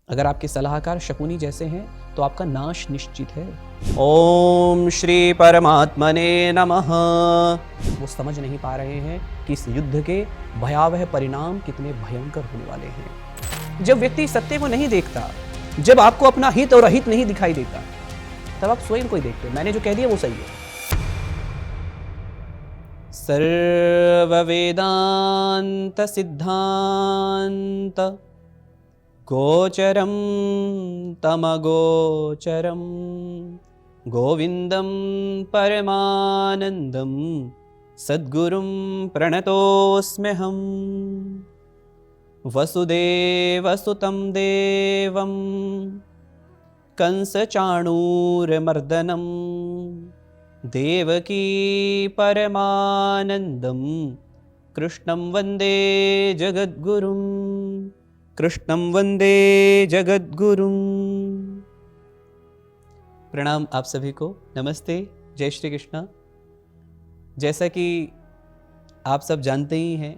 अगर आपके सलाहकार शकुनी जैसे हैं तो आपका नाश निश्चित है। ओम श्री परमात्मने नमः। वो समझ नहीं पा रहे हैं कि इस युद्ध के भयावह परिणाम कितने भयंकर होने वाले हैं। जब व्यक्ति सत्य को नहीं देखता, जब आपको अपना हित और अहित नहीं दिखाई देता, तब आप स्वयं को ही देखते हैं। मैंने जो कह दिया वो सही है। सर्व वेदांत सिद्धांत गोचरं तमगोचरं गोविंदं परमानंदं सद्गुरुं प्रणतोऽस्म्यहं। वसुदेवसुतं देवं कंसचाणूरमर्दनं देवकी परमानंदं कृष्णं वंदे जगद्गुरुं। कृष्णं वंदे जगद्गुरुं। प्रणाम आप सभी को, नमस्ते, जय श्री कृष्णा। जैसा कि आप सब जानते ही हैं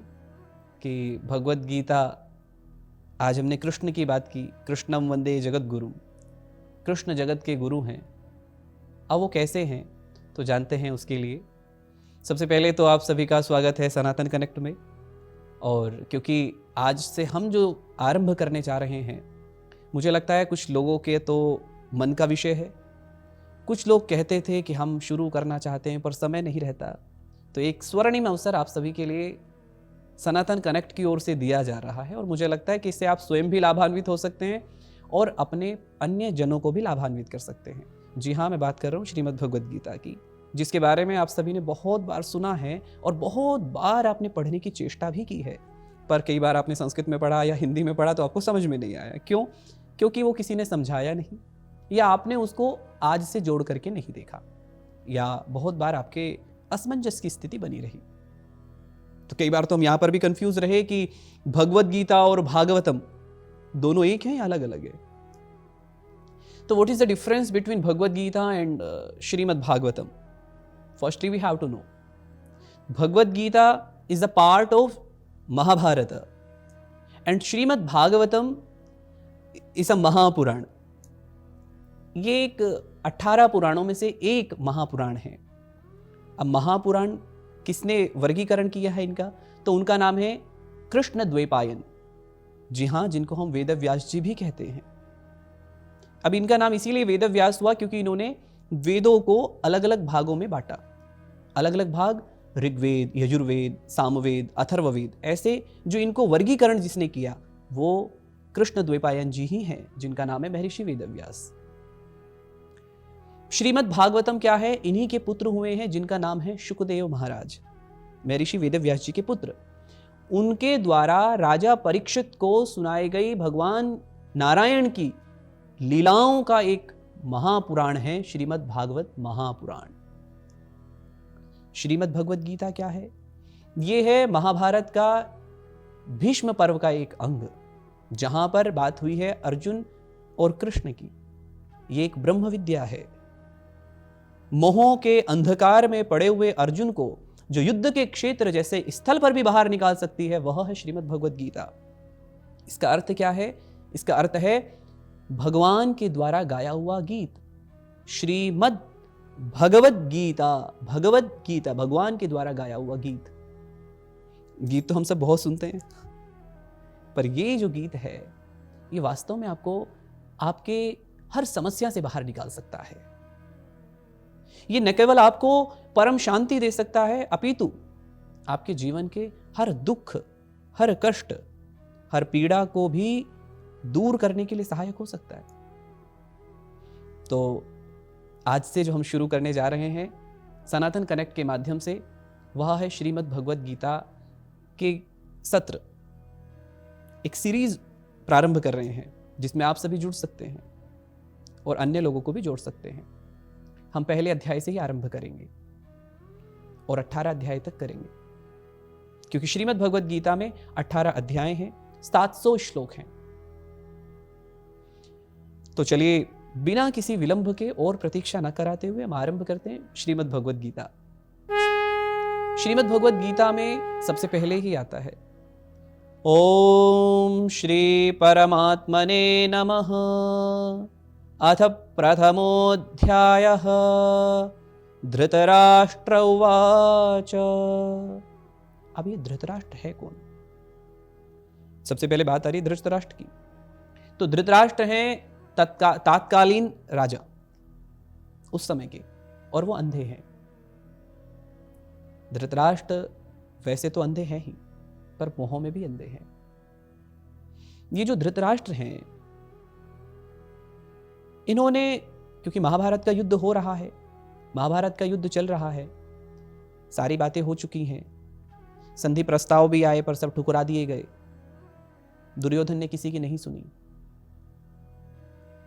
कि भगवत गीता, आज हमने कृष्ण की बात की। कृष्णं वंदे जगद्गुरुं, कृष्ण जगत के गुरु हैं। अब वो कैसे हैं तो जानते हैं। उसके लिए सबसे पहले तो आप सभी का स्वागत है सनातन कनेक्ट में। और क्योंकि आज से हम जो आरंभ करने जा रहे हैं, मुझे लगता है कुछ लोगों के तो मन का विषय है। कुछ लोग कहते थे कि हम शुरू करना चाहते हैं पर समय नहीं रहता, तो एक स्वर्णिम अवसर आप सभी के लिए सनातन कनेक्ट की ओर से दिया जा रहा है। और मुझे लगता है कि इससे आप स्वयं भी लाभान्वित हो सकते हैं और अपने अन्य जनों को भी लाभान्वित कर सकते हैं। जी हाँ, मैं बात कर रहा हूँ श्रीमद् भगवद गीता की, जिसके बारे में आप सभी ने बहुत बार सुना है और बहुत बार आपने पढ़ने की चेष्टा भी की है। पर कई बार आपने संस्कृत में पढ़ा या हिंदी में पढ़ा तो आपको समझ में नहीं आया। क्यों? क्योंकि वो किसी ने समझाया नहीं, या आपने उसको आज से जोड़ करके नहीं देखा, या बहुत बार आपके असमंजस की स्थिति बनी रही। तो कई बार तो हम यहाँ पर भी कंफ्यूज रहे कि भगवद गीता और भागवतम दोनों एक हैं या अलग अलग है। तो what is the difference between Bhagavad Gita and Shrimad Bhagavatam? Firstly, we have to know Bhagavad Gita is a part of Mahabharata and Srimad Bhagavatam is a Mahapurana. ये एक 18 पुराणों में से एक महापुराण है। अब महापुराण किसने वर्गीकरण किया है इनका? तो उनका नाम है कृष्ण द्वैपायन। जी हाँ, जिनको हम वेद व्यास जी भी कहते हैं। अब इनका नाम इसीलिए वेद व्यास हुआ क्योंकि इन्होंने वेदों को अलग अलग भागों में बांटा। अलग अलग भाग, ऋग्वेद, यजुर्वेद, सामवेद, अथर्ववेद, ऐसे जो इनको वर्गीकरण जिसने किया वो कृष्ण द्वैपायन जी ही हैं, जिनका नाम है महर्षि वेदव्यास। श्रीमद् भागवतम क्या है? इन्हीं के पुत्र हुए हैं जिनका नाम है शुकदेव महाराज, महर्षि वेदव्यास जी के पुत्र। उनके द्वारा राजा परीक्षित को सुनाई गई भगवान नारायण की लीलाओं का एक महापुराण है श्रीमद् भागवत महापुराण। श्रीमद् भगवद गीता क्या है? यह है महाभारत का भीष्म पर्व का एक अंग, जहां पर बात हुई है अर्जुन और कृष्ण की। यह एक ब्रह्म विद्या है। मोहों के अंधकार में पड़े हुए अर्जुन को जो युद्ध के क्षेत्र जैसे स्थल पर भी बाहर निकाल सकती है, वह है श्रीमद् भगवद गीता। इसका अर्थ क्या है? इसका अर्थ है भगवान के द्वारा गाया हुआ गीत। श्रीमद् भगवद गीता, भगवद गीता, भगवान के द्वारा गाया हुआ गीत। गीत तो हम सब बहुत सुनते हैं, पर ये जो गीत है ये वास्तव में आपको आपके हर समस्या से बाहर निकाल सकता है। ये न केवल आपको परम शांति दे सकता है, अपितु आपके जीवन के हर दुख, हर कष्ट, हर पीड़ा को भी दूर करने के लिए सहायक हो सकता है। तो आज से जो हम शुरू करने जा रहे हैं सनातन कनेक्ट के माध्यम से, वह है श्रीमद् भगवद गीता के सत्र। एक सीरीज प्रारंभ कर रहे हैं जिसमें आप सभी जुड़ सकते हैं और अन्य लोगों को भी जोड़ सकते हैं। हम पहले अध्याय से ही आरंभ करेंगे और 18 अध्याय तक करेंगे, क्योंकि श्रीमद् भगवद गीता में 18 अध्याय हैं, 700 श्लोक हैं। तो चलिए बिना किसी विलंब के और प्रतीक्षा न कराते हुए हम आरंभ करते हैं श्रीमद् भगवद गीता। श्रीमद् भगवद गीता में सबसे पहले ही आता है ओम श्री परमात्मने नमः। अथ प्रथमोऽध्यायः। धृतराष्ट्र उवाच। अब ये धृतराष्ट्र है कौन? सबसे पहले बात आ रही है धृतराष्ट्र की। तो धृतराष्ट्र हैं तात्कालीन राजा उस समय के, और वो अंधे हैं। धृतराष्ट्र वैसे तो अंधे हैं ही, पर मोह में भी अंधे हैं। ये जो धृतराष्ट्र हैं, इन्होंने, क्योंकि महाभारत का युद्ध हो रहा है, महाभारत का युद्ध चल रहा है, सारी बातें हो चुकी हैं, संधि प्रस्ताव भी आए पर सब ठुकरा दिए गए। दुर्योधन ने किसी की नहीं सुनी,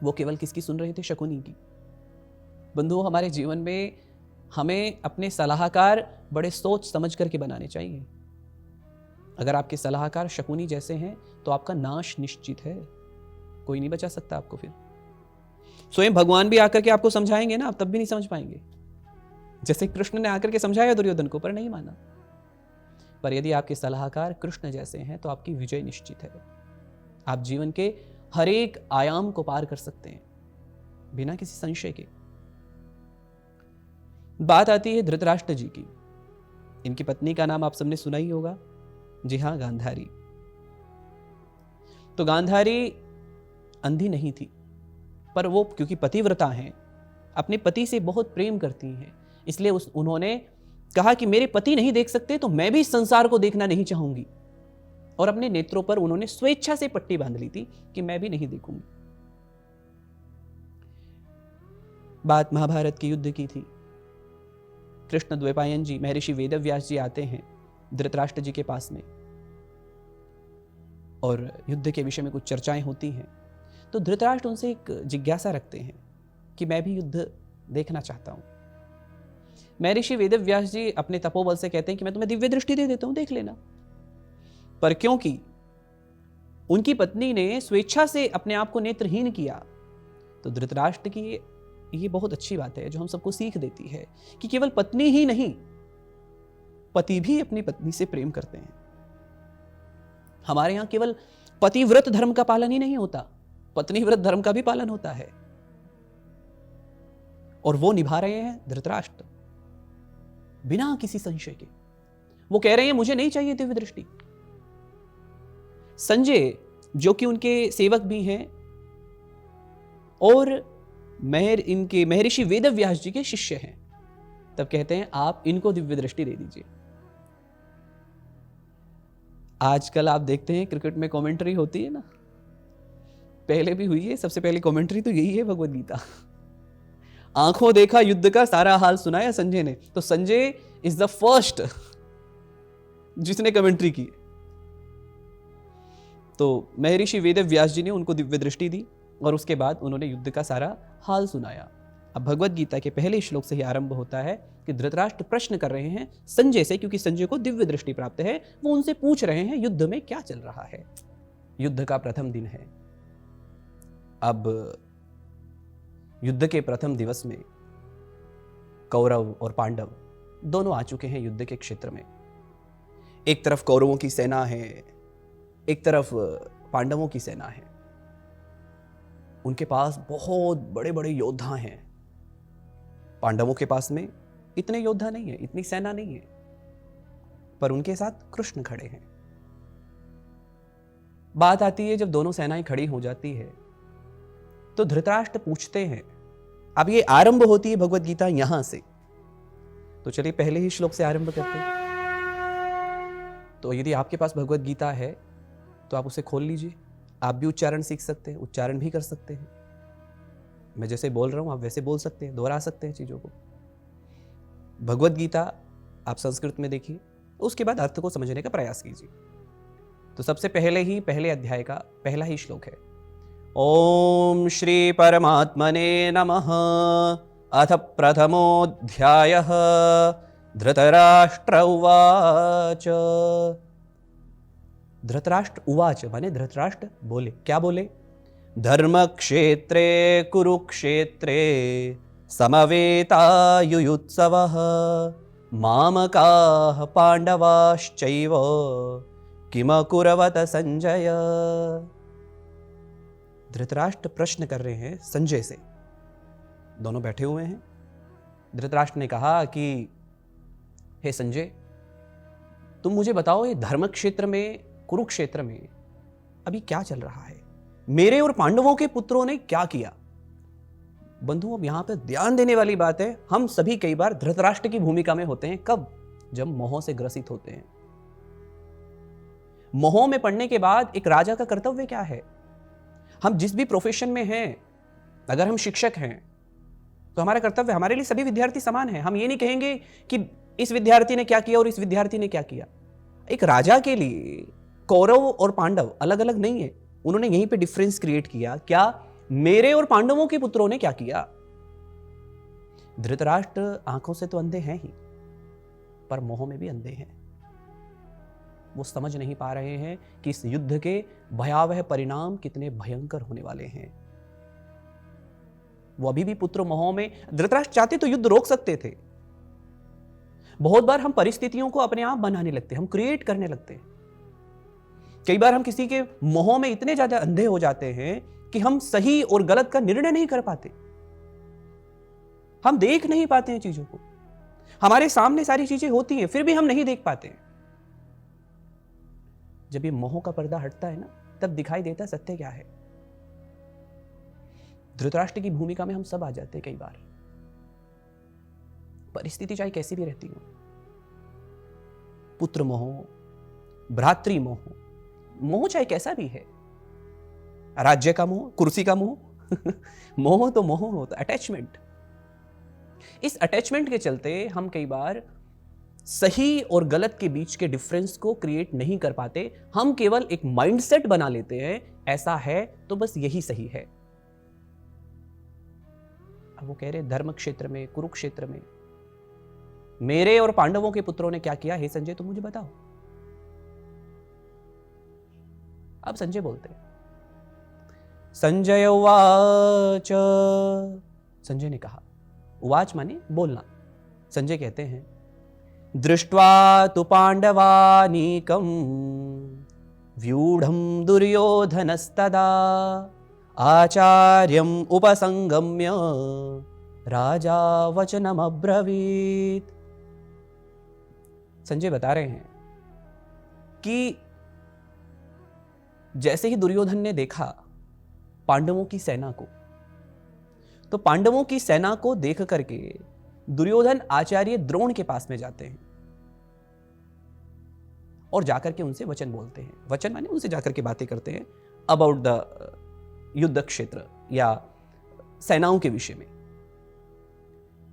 वो केवल किसकी सुन रहे थे? शकुनी की। बंधुओं, हमारे जीवन में हमें अपने सलाहकार बड़े सोच समझ करके बनाने चाहिए। अगर आपके सलाहकार शकुनी जैसे हैं तो आपका नाश निश्चित है, कोई नहीं बचा सकता आपको। फिर स्वयं भगवान भी आकर के आपको समझाएंगे ना, आप तब भी नहीं समझ पाएंगे। जैसे कृष्ण ने आकर के समझाया दुर्योधन को, पर नहीं माना। पर यदि आपके सलाहकार कृष्ण जैसे हैं तो आपकी विजय निश्चित है। आप जीवन के हर एक आयाम को पार कर सकते हैं बिना किसी संशय के। बात आती है धृतराष्ट्र जी की। इनकी पत्नी का नाम आप सबने सुना ही होगा। जी हां, गांधारी। तो गांधारी अंधी नहीं थी, पर वो क्योंकि पतिव्रता हैं, अपने पति से बहुत प्रेम करती हैं, इसलिए उन्होंने कहा कि मेरे पति नहीं देख सकते तो मैं भी इस संसार को देखना नहीं चाहूंगी। और अपने नेत्रों पर उन्होंने स्वेच्छा से पट्टी बांध ली थी कि मैं भी नहीं देखूंगी। बात महाभारत के युद्ध की थी। कृष्ण द्वैपायन जी, महर्षि वेदव्यास जी आते हैं धृतराष्ट्र जी के पास में, और युद्ध के विषय में कुछ चर्चाएं होती हैं। तो धृतराष्ट्र उनसे एक जिज्ञासा रखते हैं कि मैं भी युद्ध देखना चाहता हूं। महर्षि वेदव्यास जी अपने तपोबल से कहते हैं कि मैं तुम्हें दिव्य दृष्टि दे देता हूं, देख लेना। पर क्योंकि उनकी पत्नी ने स्वेच्छा से अपने आप को नेत्रहीन किया, तो धृतराष्ट्र की ये बहुत अच्छी बात है जो हम सबको सीख देती है कि केवल पत्नी ही नहीं, पति भी अपनी पत्नी से प्रेम करते हैं। हमारे यहां केवल पतिव्रत धर्म का पालन ही नहीं होता, पत्नीव्रत धर्म का भी पालन होता है, और वो निभा रहे हैं धृतराष्ट्र बिना किसी संशय के। वो कह रहे हैं मुझे नहीं चाहिए दिव्य दृष्टि। संजय, जो कि उनके सेवक भी हैं और इनके महर्षि वेदव्यास जी के शिष्य हैं, तब कहते हैं आप इनको दिव्य दृष्टि दे दीजिए। आजकल आप देखते हैं क्रिकेट में कमेंट्री होती है ना, पहले भी हुई है, सबसे पहले कमेंट्री तो यही है भगवद गीता। आंखों देखा युद्ध का सारा हाल सुनाया संजय ने। तो संजय इज द फर्स्ट जिसने कमेंट्री की। तो महर्षि वेदव्यास जी ने उनको दिव्य दृष्टि दी और उसके बाद उन्होंने युद्ध का सारा हाल सुनाया। अब भगवद गीता के पहले श्लोक से ही आरंभ होता है कि धृतराष्ट्र प्रश्न कर रहे हैं संजय से, क्योंकि संजय को दिव्य दृष्टि प्राप्त है। वो उनसे पूछ रहे हैं युद्ध में क्या चल रहा है। युद्ध का प्रथम दिन है। अब युद्ध के प्रथम दिवस में कौरव और पांडव दोनों आ चुके हैं युद्ध के क्षेत्र में। एक तरफ कौरवों की सेना है, एक तरफ पांडवों की सेना है। उनके पास बहुत बड़े बड़े योद्धा हैं। पांडवों के पास में इतने योद्धा नहीं है, इतनी सेना नहीं है, पर उनके साथ कृष्ण खड़े हैं। बात आती है जब दोनों सेनाएं खड़ी हो जाती है तो धृतराष्ट्र पूछते हैं, अब ये आरंभ होती है भगवद गीता यहां से, तो चलिए पहले ही श्लोक से आरंभ करते हैं। तो यदि आपके पास भगवद गीता है तो आप उसे खोल लीजिए। आप भी उच्चारण सीख सकते हैं, उच्चारण भी कर सकते हैं। मैं जैसे बोल रहा हूं आप वैसे बोल सकते हैं, दोहरा सकते हैं चीजों को। भगवद गीता आप संस्कृत में देखिए, उसके बाद अर्थ को समझने का प्रयास कीजिए। तो सबसे पहले ही पहले अध्याय का पहला ही श्लोक है, ओम श्री परमात्मने नमः। अथ प्रथमोऽध्यायः। धृतराष्ट्र उवाच। धृतराष्ट्र उवाच माने धृतराष्ट्र बोले। क्या बोले? धर्मक्षेत्रे कुरुक्षेत्रे समवेतायुयुत्सवः मामकाः पांडवाश्चैव किमकुर्वत संजय। धृतराष्ट्र प्रश्न कर रहे हैं संजय से, दोनों बैठे हुए हैं। धृतराष्ट्र ने कहा कि हे संजय, तुम मुझे बताओ, ये धर्म क्षेत्र में, कुरुक्षेत्र में अभी क्या चल रहा है? मेरे और पांडवों के पुत्रों ने क्या किया? बंधुओं, यहां पर ध्यान देने वाली बात है, हम सभी कई बार धृतराष्ट्र की भूमिका में होते हैं। कब? जब मोह से ग्रसित होते हैं। मोह में पड़ने के बाद एक राजा का कर्तव्य क्या है? हम जिस भी प्रोफेशन में हैं, अगर हम शिक्षक हैं तो हमारा कर्तव्य, हमारे लिए सभी विद्यार्थी समान हैं। हम ये नहीं कहेंगे कि इस विद्यार्थी ने क्या किया और इस विद्यार्थी ने क्या किया। एक राजा के लिए कौरव और पांडव अलग अलग नहीं है। उन्होंने यहीं पे डिफरेंस क्रिएट किया। क्या? मेरे और पांडवों के पुत्रों ने क्या किया? धृतराष्ट्र आंखों से तो अंधे हैं ही, पर मोह में भी अंधे हैं। वो समझ नहीं पा रहे हैं कि इस युद्ध के भयावह परिणाम कितने भयंकर होने वाले हैं। वो अभी भी पुत्र मोह में। धृतराष्ट्र चाहते तो युद्ध रोक सकते थे। बहुत बार हम परिस्थितियों को अपने आप बनाने लगते हैं, हम क्रिएट करने लगते हैं। कई बार हम किसी के मोह में इतने ज्यादा अंधे हो जाते हैं कि हम सही और गलत का निर्णय नहीं कर पाते। हम देख नहीं पाते हैं चीजों को। हमारे सामने सारी चीजें होती हैं, फिर भी हम नहीं देख पाते हैं। जब ये मोह का पर्दा हटता है ना, तब दिखाई देता सत्य क्या है। धृतराष्ट्र की भूमिका में हम सब आ जाते हैं कई बार। परिस्थिति चाहे कैसी भी रहती हो, पुत्र मोह, भ्रातृ मोह, मोह चाहे कैसा भी है, राज्य का मोह, कुर्सी का मोह मोह तो मोह होता, अटैचमेंट। इस अटैचमेंट के चलते हम कई बार सही और गलत के बीच के डिफरेंस को क्रिएट नहीं कर पाते। हम केवल एक माइंडसेट बना लेते हैं, ऐसा है तो बस यही सही है। अब वो कह रहे धर्म क्षेत्र में, कुरुक्षेत्र में मेरे और पांडवों के पुत्रों ने क्या किया? हे संजय, तुम मुझे बताओ। अब संजय बोलते हैं, संजय उवाच। संजय ने कहा, उवाच माने बोलना। संजय कहते हैं, दृष्ट्वा तु पांडवानीकं व्यूढ़ं दुर्योधनस्तदा आचार्यम् उपसंगम्य राजा वचनम अब्रवीत। संजय बता रहे हैं कि जैसे ही दुर्योधन ने देखा पांडवों की सेना को, तो पांडवों की सेना को देख करके दुर्योधन आचार्य द्रोण के पास में जाते हैं और जाकर के उनसे वचन बोलते हैं। वचन माने उनसे जाकर के बातें करते हैं अबाउट द युद्ध क्षेत्र या सेनाओं के विषय में।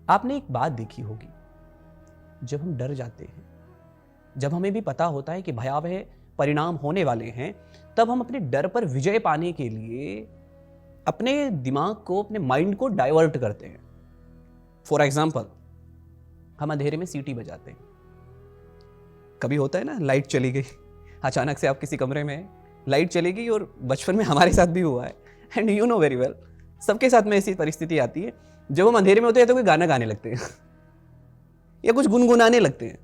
आपने एक बात देखी होगी, जब हम डर जाते हैं, जब हमें भी पता होता है कि भयावह परिणाम होने वाले हैं, तब हम अपने डर पर विजय पाने के लिए अपने दिमाग को, अपने माइंड को डाइवर्ट करते हैं। फॉर एग्जाम्पल, हम अंधेरे में सीटी बजाते हैं। कभी होता है ना, लाइट चली गई, अचानक से आप किसी कमरे में, लाइट चली गई, और बचपन में हमारे साथ भी हुआ है, and you know very well, सबके साथ में ऐसी परिस्थिति आती है। जब हम अंधेरे में होते हैं तो कोई गाना गाने लगते हैं या कुछ गुनगुनाने लगते हैं।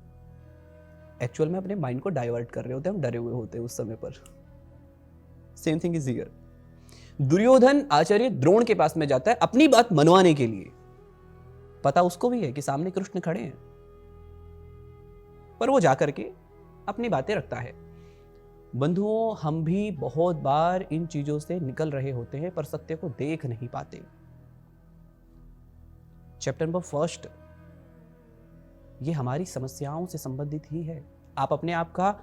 एक्चुअल में अपने माइंड को डाइवर्ट कर रहे होते हैं, हम डरे हुए होते हैं उस समय पर। Same thing is here. Duryodhan Acharya Drona के पास में जाता है अपनी बात मनवाने के लिए। पता उसको भी है कि सामने कृष्ण खड़े हैं, पर वो जाकर के अपनी बातें रखता है। बंधुओं, हम भी बहुत बार इन चीजों से निकल रहे होते हैं, पर सत्य को देख नहीं पाते। चैप्टर नंबर 1 ये हमारी समस्याओं से संबंधित ही है। आप अपने आप का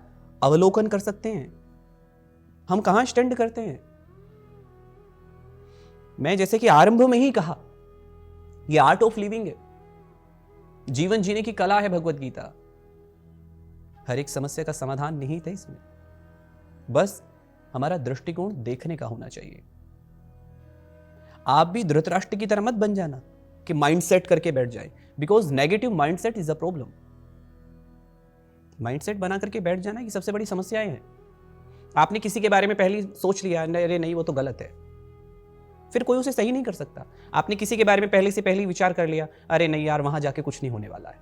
अवलोकन कर सकते हैं, हम कहां स्टैंड करते हैं। मैं जैसे कि आरंभ में ही कहा, ये आर्ट ऑफ लिविंग है, जीवन जीने की कला है भगवत गीता। हर एक समस्या का समाधान निहित है इसमें, बस हमारा दृष्टिकोण देखने का होना चाहिए। आप भी धृतराष्ट्र की तरह मत बन जाना कि माइंडसेट करके बैठ जाए, because negative mindset is a problem. Mindset बना करके बैठ जाना की सबसे बड़ी समस्याएं हैं। आपने किसी के बारे में पहले सोच लिया, अरे नहीं वो तो गलत है, फिर कोई उसे सही नहीं कर सकता। आपने किसी के बारे में पहले से पहले विचार कर लिया, अरे नहीं यार वहां जाके कुछ नहीं होने वाला है।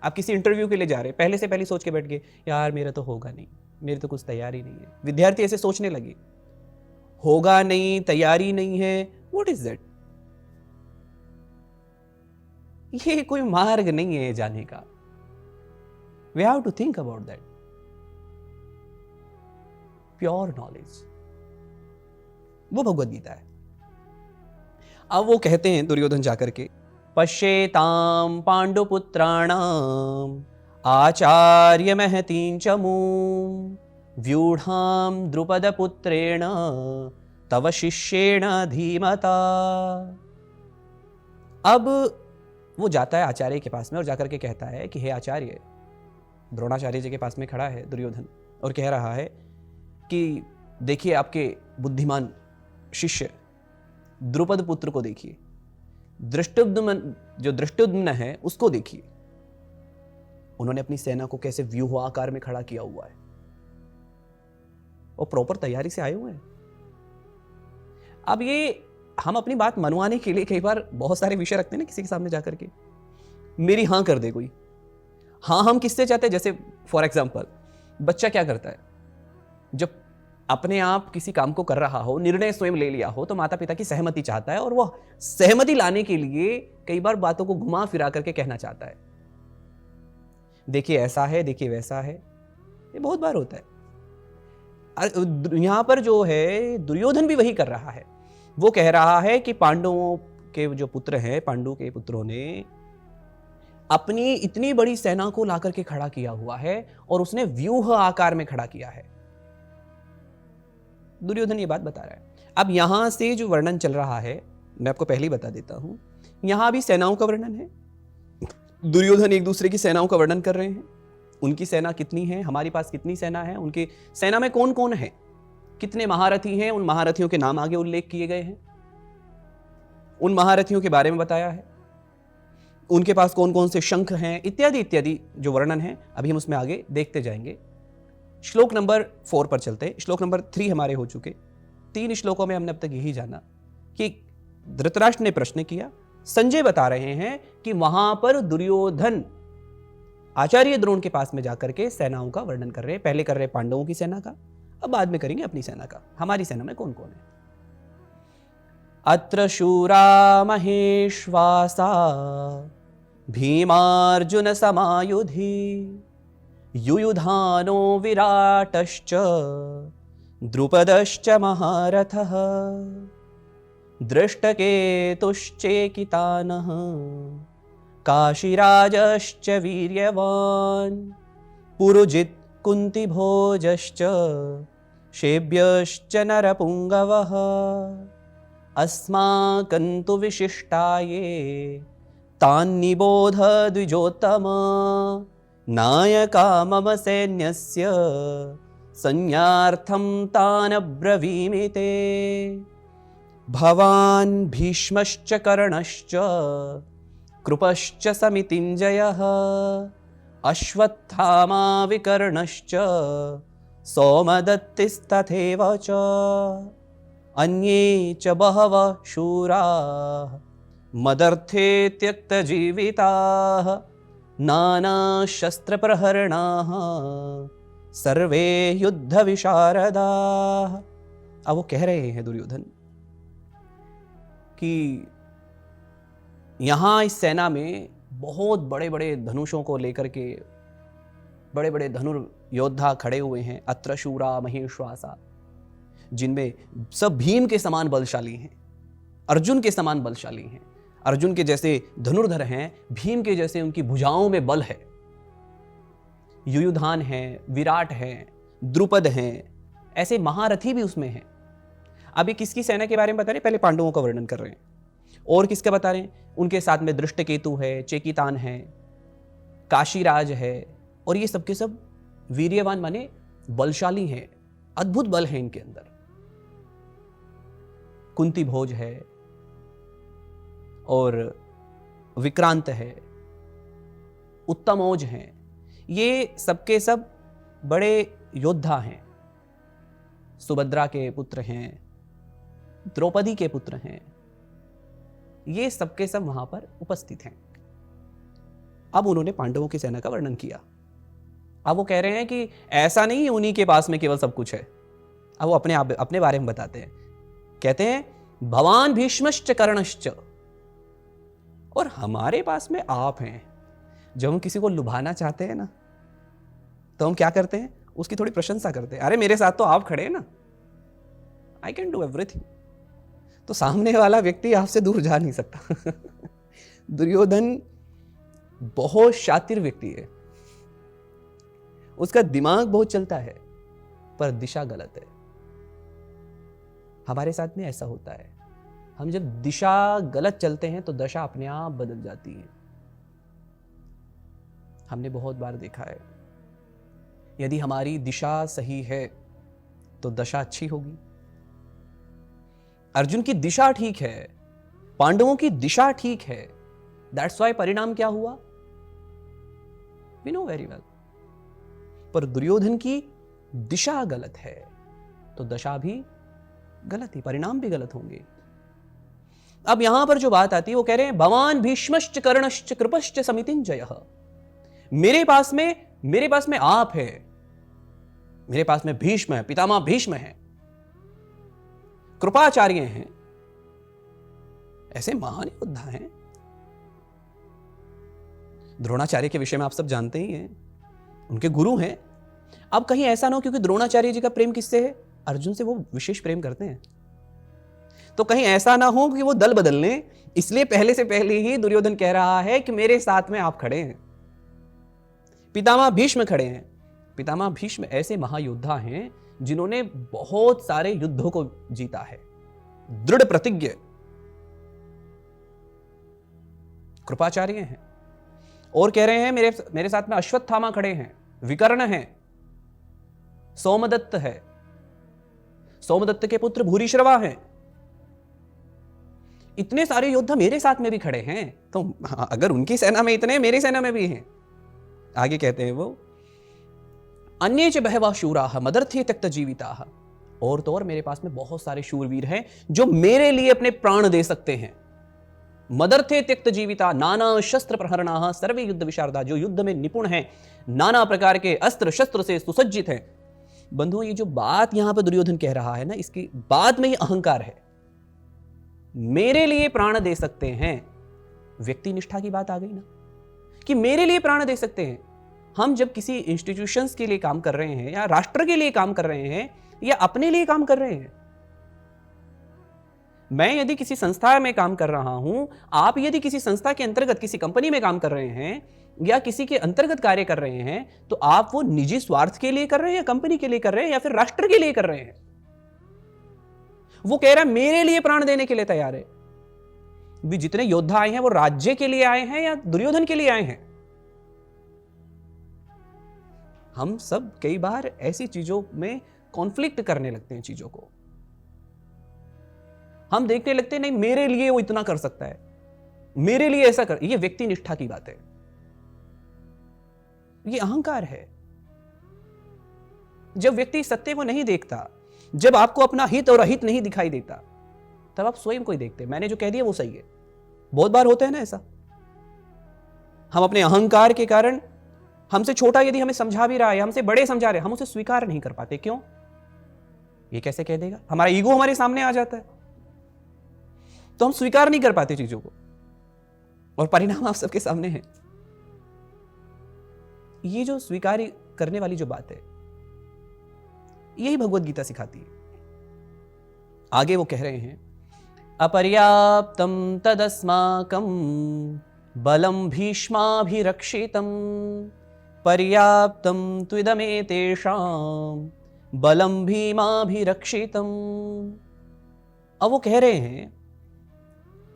आप किसी इंटरव्यू के लिए जा रहे हैं, पहले से पहले सोच के बैठ गए, यार मेरा तो होगा नहीं, मेरी तो कुछ तैयारी नहीं है। विद्यार्थी ऐसे सोचने लगे, होगा नहीं, तैयारी नहीं है, व्हाट इज दैट? ये कोई मार्ग नहीं है जाने का। We have to think about that. Pure knowledge, वो भगवद गीता है। अब वो कहते हैं दुर्योधन जाकर के, पश्येताम पांडुपुत्राणाम आचार्य महतीं च मूं व्यूढ़ाम द्रुपद पुत्रेण तव शिष्येण धीमता। अब वो जाता है आचार्य के पास में और जाकर के कहता है कि हे आचार्य, द्रोणाचार्य जी के पास में खड़ा है दुर्योधन और कह रहा है कि देखिए आपके बुद्धिमान शिष्य द्रुपद पुत्र को देखिए, दृष्टुद्युम्न है उसको देखिए, उन्होंने अपनी सेना को कैसे व्यूह आकार में खड़ा किया हुआ है, वो प्रॉपर तैयारी से आए हुए हैं। अब ये हम अपनी बात मनवाने के लिए कई बार बहुत सारे विषय रखते हैं ना किसी के सामने जाकर के, मेरी हां कर दे कोई। हाँ हम किससे चाहते हैं? जैसे फॉर एग्जाम्पल बच्चा क्या करता है, जब अपने आप किसी काम को कर रहा हो, निर्णय स्वयं ले लिया हो, तो माता पिता की सहमति चाहता है और वह सहमति लाने के लिए कई बार बातों को घुमा फिरा करके कहना चाहता है, देखिए ऐसा है, देखिए वैसा है। ये बहुत बार होता है। यहां पर जो है दुर्योधन भी वही कर रहा है। वो कह रहा है कि पांडवों के जो पुत्र हैं, पांडु के पुत्रों ने अपनी इतनी बड़ी सेना को लाकर के खड़ा किया हुआ है और उसने व्यूह आकार में खड़ा किया है। दुर्योधन ये बात बता रहा है। अब यहां से जो वर्णन चल रहा है मैं आपको पहले ही बता देता हूं, यहां भी सेनाओं का वर्णन है। दुर्योधन एक दूसरे की सेनाओं का वर्णन कर रहे हैं, उनकी सेना कितनी है, हमारे पास कितनी सेना है, उनके सेना में कौन कौन है, कितने महारथी हैं, उन महारथियों के नाम आगे उल्लेख किए गए हैं, उन महारथियों के बारे में बताया है, उनके पास कौन कौन से शंख हैं, इत्यादि इत्यादि जो वर्णन है अभी हम उसमें आगे देखते जाएंगे। श्लोक नंबर 4 पर चलते हैं। श्लोक नंबर 3 हमारे हो चुके। 3 श्लोकों में हमने अब तक यही जाना कि धृतराष्ट्र ने प्रश्न किया, संजय बता रहे हैं कि वहां पर दुर्योधन आचार्य द्रोण के पास में जाकर के सेनाओं का वर्णन कर रहे हैं। पहले कर रहे पांडवों की सेना का, अब बाद में करेंगे अपनी सेना का। हमारी सेना में कौन कौन है? अत्र शूरा महेश्वासा भीमार्जुन समायुधि युयुधानो विराटश्च द्रुपदश्च महारथः दृष्टकेतुश्चेकितानः काशीराजश्च वीर्यवान् पुरुजित् कुन्तिभोजश्च शेब्यश्च नरपुङ्गवः अस्माकं तु विशिष्टाये तान्निबोध द्विजोत्तम नायका मम सैन्यस्य संज्ञार्थं तान् अब्रवीमि ते भवान् भीष्मश्च कर्णश्च कृपश्च समितिञ्जयः अश्वत्थामा विकर्णश्च सोमदत्तिस्तथैव च अन्ये च बहवः शूराः मदर्थे त्यक्तजीविताः नानाशस्त्रप्रहरणाः सर्वे युद्धविशारदाः। अब वो कह रहे हैं दुर्योधन कि यहां इस सेना में बहुत बड़े बड़े धनुषों को लेकर के बड़े बड़े धनुर्योद्धा खड़े हुए हैं। अत्र शूरा महेश्वासा, जिनमें सब भीम के समान बलशाली हैं, अर्जुन के समान बलशाली हैं। अर्जुन के जैसे धनुर्धर हैं, भीम के जैसे उनकी भुजाओं में बल है। युयुधान है, विराट है, द्रुपद हैं, ऐसे महारथी भी उसमें हैं। अभी किसकी सेना के बारे में बता रहे हैं? पहले पांडवों का वर्णन कर रहे हैं। और किसका बता रहे हैं? उनके साथ में दृष्टकेतु है, चेकितान है, काशीराज है, और ये सबके सब वीर्यवान माने बलशाली हैं, अद्भुत बल है इनके अंदर। कुंती भोज है और विक्रांत है, उत्तमौज हैं, ये सबके सब बड़े योद्धा हैं। सुभद्रा के पुत्र हैं, द्रौपदी के पुत्र हैं, ये सबके सब वहां पर उपस्थित हैं। अब उन्होंने पांडवों की सेना का वर्णन किया। अब वो कह रहे हैं कि ऐसा नहीं, उन्हीं के पास में केवल सब कुछ है। अब वो अपने बारे में बताते हैं, कहते हैं भवान भीष्मश्च कर्णश्च, और हमारे पास में आप हैं। जब हम किसी को लुभाना चाहते हैं ना, तो हम क्या करते हैं, उसकी थोड़ी प्रशंसा करते हैं। अरे मेरे साथ तो आप खड़े हैं ना, आई कैन डू एवरीथिंग। तो सामने वाला व्यक्ति आपसे दूर जा नहीं सकता। दुर्योधन बहुत शातिर व्यक्ति है, उसका दिमाग बहुत चलता है, पर दिशा गलत है। हमारे साथ में ऐसा होता है, हम जब दिशा गलत चलते हैं तो दशा अपने आप बदल जाती है। हमने बहुत बार देखा है, यदि हमारी दिशा सही है तो दशा अच्छी होगी। अर्जुन की दिशा ठीक है, पांडवों की दिशा ठीक है, दैट्स वाई परिणाम क्या हुआ, वी नो वेरी वेल। पर दुर्योधन की दिशा गलत है तो दशा भी गलत ही, परिणाम भी गलत होंगे। अब यहां पर जो बात आती है, वो कह रहे हैं भवान भीष्मश्च कर्णश्च कृपश्च समितिंजयः। मेरे पास में आप है, मेरे पास में भीष्म है, पितामह भीष्म है, कृपाचार्य हैं, ऐसे महान योद्धा हैं। द्रोणाचार्य के विषय में आप सब जानते ही हैं, उनके गुरु हैं। अब कहीं ऐसा ना हो, क्योंकि द्रोणाचार्य जी का प्रेम किससे है, अर्जुन से, वो विशेष प्रेम करते हैं, तो कहीं ऐसा ना हो कि वो दल बदल लें, इसलिए पहले से पहले ही दुर्योधन कह रहा है कि मेरे साथ में आप खड़े हैं, पितामह भीष्म खड़े हैं। पितामह भीष्म ऐसे महायोद्धा हैं जिन्होंने बहुत सारे युद्धों को जीता है, दृढ़ प्रतिज्ञ कृपाचार्य हैं। और कह रहे हैं मेरे साथ में अश्वत्थामा खड़े हैं, विकर्ण हैं, सोमदत्त है, सोमदत्त के पुत्र भूरिश्रवा हैं। इतने सारे योद्धा मेरे साथ में भी खड़े हैं, तो अगर उनकी सेना में इतने, मेरी सेना में भी हैं। आगे कहते हैं वो, अन्ये च बहवः शूराः मदर्थे त्यक्त जीविताः। और तो और मेरे पास में बहुत सारे शूरवीर हैं जो मेरे लिए अपने प्राण दे सकते हैं। मदर्थे त्यक्त जीविता नाना शस्त्र प्रहरणाः सर्वे युद्ध विशारदा, जो युद्ध में निपुण हैं, नाना प्रकार के अस्त्र शस्त्र से सुसज्जित हैं। बंधुओं, ये जो बात यहां पर दुर्योधन कह रहा है ना, इसकी बाद में ही अहंकार है। मेरे लिए प्राण दे सकते हैं, व्यक्ति निष्ठा की बात आ गई ना, कि मेरे लिए प्राण दे सकते हैं। हम जब किसी इंस्टीट्यूशंस के लिए काम कर रहे हैं, या राष्ट्र के लिए काम कर रहे हैं, या अपने लिए काम कर रहे हैं, मैं यदि किसी संस्था में काम कर रहा हूं, आप यदि किसी संस्था के अंतर्गत किसी कंपनी में काम कर रहे हैं, या किसी के अंतर्गत कार्य कर रहे हैं, तो आप वो निजी स्वार्थ के लिए कर रहे हैं, या कंपनी के लिए कर रहे हैं, या फिर राष्ट्र के लिए कर रहे हैं। वो कह रहा है मेरे लिए प्राण देने के लिए तैयार है। भी जितने योद्धा आए हैं वो राज्य के लिए आए हैं या दुर्योधन के लिए आए हैं। हम सब कई बार ऐसी चीजों में कॉन्फ्लिक्ट करने लगते हैं चीजों को। हम देखने लगते हैं नहीं, मेरे लिए वो इतना कर सकता है, मेरे लिए ऐसा कर। ये व्यक्ति निष्ठा की बात है, ये अहंकार है। जब व्यक्ति सत्य को नहीं देखता, जब आपको अपना हित और अहित नहीं दिखाई देता, तब आप स्वयं को ही देखते, मैंने जो कह दिया वो सही है। बहुत बार होता है ना ऐसा, हम अपने अहंकार के कारण, हमसे छोटा यदि हमें समझा भी रहा है, हमसे बड़े समझा रहे, हम उसे स्वीकार नहीं कर पाते। क्यों? ये कैसे कह देगा, हमारा ईगो हमारे सामने आ जाता है, तो हम स्वीकार नहीं कर पाते चीजों को, और परिणाम आप सबके सामने है। ये जो स्वीकार करने वाली जो बात है, यही भगवत गीता सिखाती है। आगे वो कह रहे हैं, अपर्याप्तम तदस्माकं बलम भीष्माभिरक्षितम पर्याप्तम त्विदमेतेषां बलम भीमाभिरक्षितम। अब वो कह रहे हैं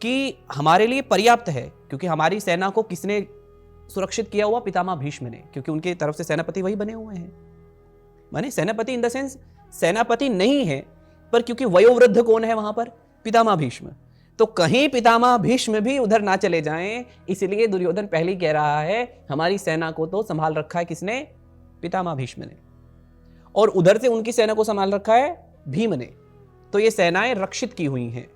कि हमारे लिए पर्याप्त है, क्योंकि हमारी सेना को किसने सुरक्षित किया हुआ? पितामह भीष्म ने, क्योंकि उनके तरफ से सेनापति वही बने हुए हैं। माने सेनापति इन द सेंस सेनापति नहीं है, पर क्योंकि वयोवृद्ध कौन है वहां पर? पितामह भीष्म। तो कहीं पितामह भीष्म भी उधर ना चले जाएं, इसलिए दुर्योधन पहले ही कह रहा है हमारी सेना को तो संभाल रखा है किसने? पितामह भीष्म ने, और उधर से उनकी सेना को संभाल रखा है भीम ने। तो ये सेनाएं रक्षित की हुई हैं,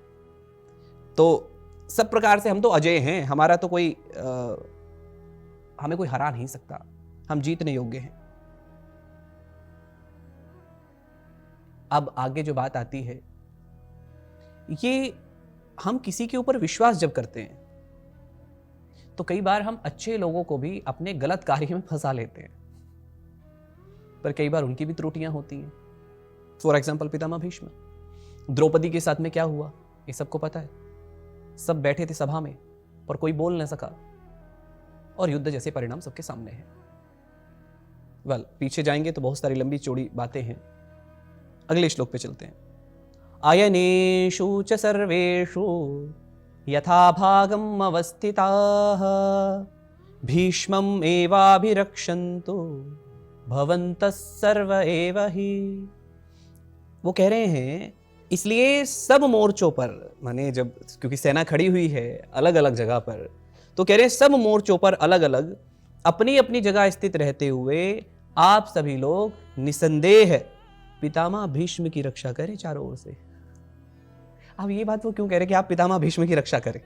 तो सब प्रकार से हम तो अजय हैं, हमारा तो कोई हमें कोई हरा नहीं सकता, हम जीतने योग्य हैं। अब आगे जो बात आती है, ये हम किसी के ऊपर विश्वास जब करते हैं तो कई बार हम अच्छे लोगों को भी अपने गलत कार्य में फंसा लेते हैं, पर कई बार उनकी भी त्रुटियां होती हैं। फॉर एग्जाम्पल पितामह भीष्म, द्रौपदी के साथ में क्या हुआ ये सबको पता है। सब बैठे थे सभा में पर कोई बोल न सका और युद्ध जैसे परिणाम सबके सामने हैं। पीछे जाएंगे तो बहुत सारी लंबी चौड़ी बातें हैं। अगले श्लोक पे चलते हैं। अयनेषु च सर्वेषु यथा भागम अवस्थिताः भीष्मम् एवाभिरक्षन्तु भवन्तः सर्व एव हि। वो कह रहे हैं इसलिए सब मोर्चों पर, माने जब क्योंकि सेना खड़ी हुई है अलग अलग जगह पर, तो कह रहे हैं सब मोर्चों पर अलग अलग अपनी अपनी जगह स्थित रहते हुए आप सभी लोग निसंदेह पितामह भीष्म की रक्षा करें चारों ओर से। अब ये बात वो क्यों कह रहे कि आप पितामह भीष्म की रक्षा करें?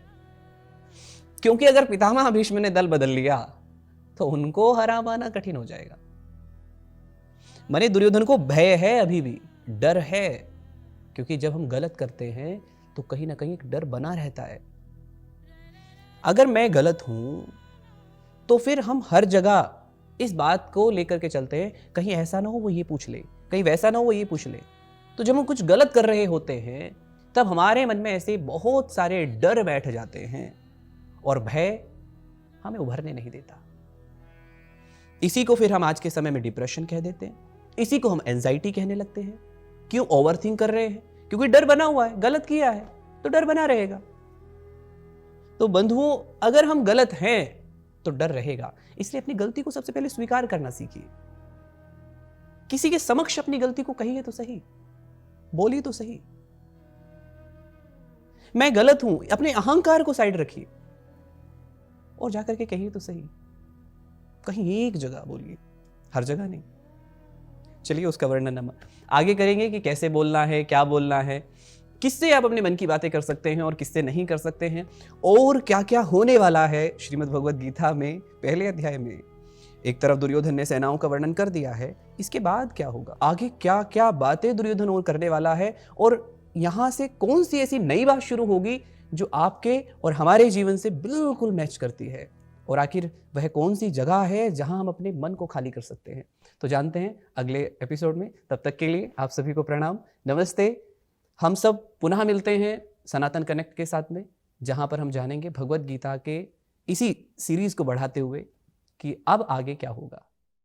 क्योंकि अगर पितामह भीष्म ने दल बदल लिया तो उनको हरा पाना कठिन हो जाएगा। माने दुर्योधन को भय है, अभी भी डर है, क्योंकि जब हम गलत करते हैं तो कहीं ना कहीं एक डर बना रहता है। अगर मैं गलत हूं तो फिर हम हर जगह इस बात को लेकर के चलते हैं, कहीं ऐसा ना हो वो ये पूछ ले, कहीं वैसा ना हो वो ये पूछ ले। तो जब हम कुछ गलत कर रहे होते हैं तब हमारे मन में ऐसे बहुत सारे डर बैठ जाते हैं और भय हमें उभरने नहीं देता। इसी को फिर हम आज के समय में डिप्रेशन कह देते हैं, इसी को हम एंजाइटी कहने लगते हैं। क्यों? ओवरथिंक कर रहे हैं, क्योंकि डर बना हुआ है, गलत किया है तो डर बना रहेगा। तो बंधुओं, अगर हम गलत हैं तो डर रहेगा, इसलिए अपनी गलती को सबसे पहले स्वीकार करना सीखिए। किसी के समक्ष अपनी गलती को कहिए तो सही, बोलिए तो सही, मैं गलत हूं, अपने अहंकार को साइड रखिए और जाकर के कहिए तो सही। कहीं एक जगह बोलिए, हर जगह नहीं। चलिए उसका वर्णन हम आगे करेंगे कि कैसे बोलना है, क्या बोलना है, किससे आप अपने मन की बातें कर सकते हैं और किससे नहीं कर सकते हैं, और क्या क्या होने वाला है। श्रीमद् भगवद गीता में पहले अध्याय में एक तरफ दुर्योधन ने सेनाओं का वर्णन कर दिया है, इसके बाद क्या होगा, आगे क्या क्या बातें दुर्योधन और करने वाला है, और यहां से कौन सी ऐसी नई बात शुरू होगी जो आपके और हमारे जीवन से बिल्कुल मैच करती है, और आखिर वह कौन सी जगह है जहां हम अपने मन को खाली कर सकते हैं। तो जानते हैं अगले एपिसोड में। तब तक के लिए आप सभी को प्रणाम, नमस्ते। हम सब पुनः मिलते हैं सनातन कनेक्ट के साथ में, जहां पर हम जानेंगे भगवद गीता के इसी सीरीज को बढ़ाते हुए कि अब आगे क्या होगा।